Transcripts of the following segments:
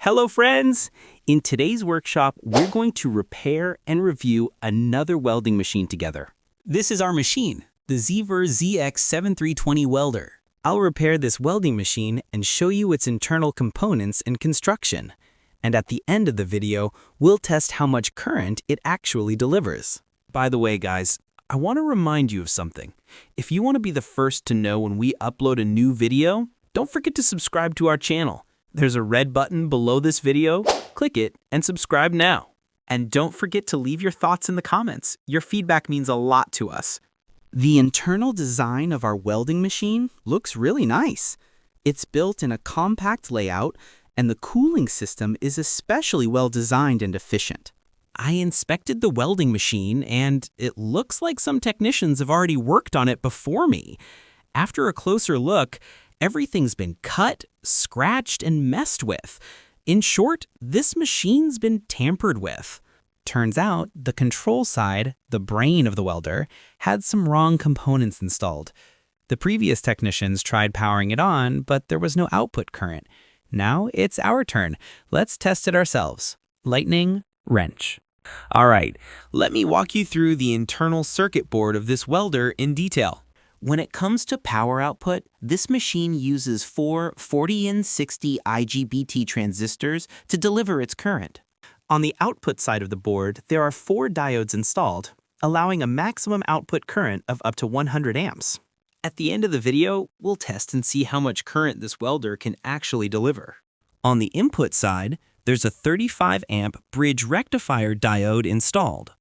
Hello friends! In today's workshop, we're going to repair and review another welding machine together. This is our machine, the Zever ZX7320 welder. I'll repair this welding machine and show you its internal components and construction. And at the end of the video, we'll test how much current it actually delivers. By the way, guys, I want to remind you of something. If you want to be the first to know when we upload a new video, don't forget to subscribe to our channel. There's a red button below this video. Click it and subscribe now. And don't forget to leave your thoughts in the comments. Your feedback means a lot to us. The internal design of our welding machine looks really nice. It's built in a compact layout, and the cooling system is especially well designed and efficient. I inspected the welding machine, and it looks like some technicians have already worked on it before me. After a closer look, everything's been cut, scratched, and messed with. In short, this machine's been tampered with. Turns out, the control side, the brain of the welder, had some wrong components installed. The previous technicians tried powering it on, but there was no output current. Now it's our turn. Let's test it ourselves. Lightning, wrench. All right, let me walk you through the internal circuit board of this welder in detail. When it comes to power output, this machine uses four 40N60 IGBT transistors to deliver its current. On the output side of the board, there are 4 diodes installed, allowing a maximum output current of up to 100 amps. At the end of the video, we'll test and see how much current this welder can actually deliver. On the input side, there's a 35 amp bridge rectifier diode installed.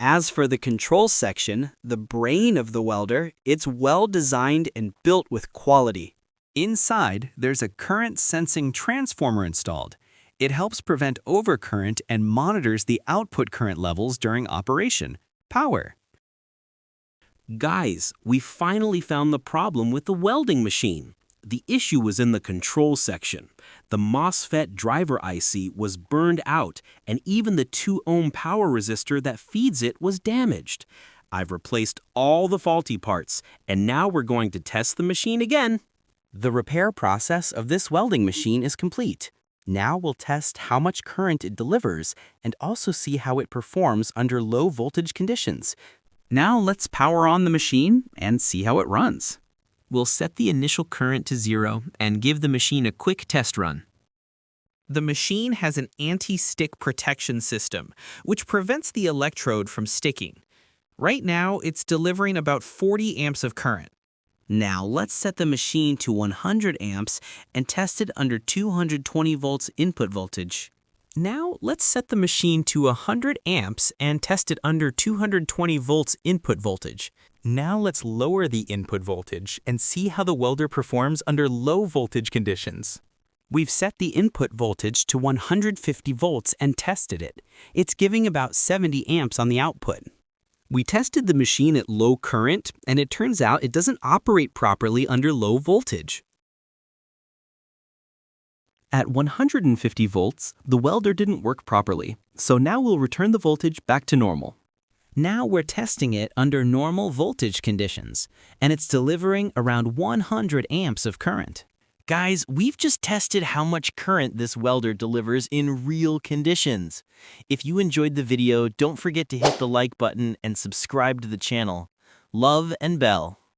As for the control section, the brain of the welder, it's well designed and built with quality. Inside, there's a current sensing transformer installed. It helps prevent overcurrent and monitors the output current levels during operation. Power. Guys, we finally found the problem with the welding machine. The issue was in the control section. The MOSFET driver IC was burned out, and even the 2-ohm power resistor that feeds it was damaged. I've replaced all the faulty parts, and now we're going to test the machine again. The repair process of this welding machine is complete. Now we'll test how much current it delivers and also see how it performs under low voltage conditions. Now let's power on the machine and see how it runs. We'll set the initial current to 0 and give the machine a quick test run. The machine has an anti-stick protection system, which prevents the electrode from sticking. Right now, it's delivering about 40 amps of current. Now let's set the machine to 100 amps and test it under 220 volts input voltage. Now let's set the machine to 100 amps and test it under 220 volts input voltage. Now let's lower the input voltage and see how the welder performs under low voltage conditions. We've set the input voltage to 150 volts and tested it. It's giving about 70 amps on the output. We tested the machine at low current, and it turns out it doesn't operate properly under low voltage. At 150 volts, the welder didn't work properly, so now we'll return the voltage back to normal. Now we're testing it under normal voltage conditions, and it's delivering around 100 amps of current. Guys, we've just tested how much current this welder delivers in real conditions. If you enjoyed the video, don't forget to hit the like button and subscribe to the channel. Love and Bell.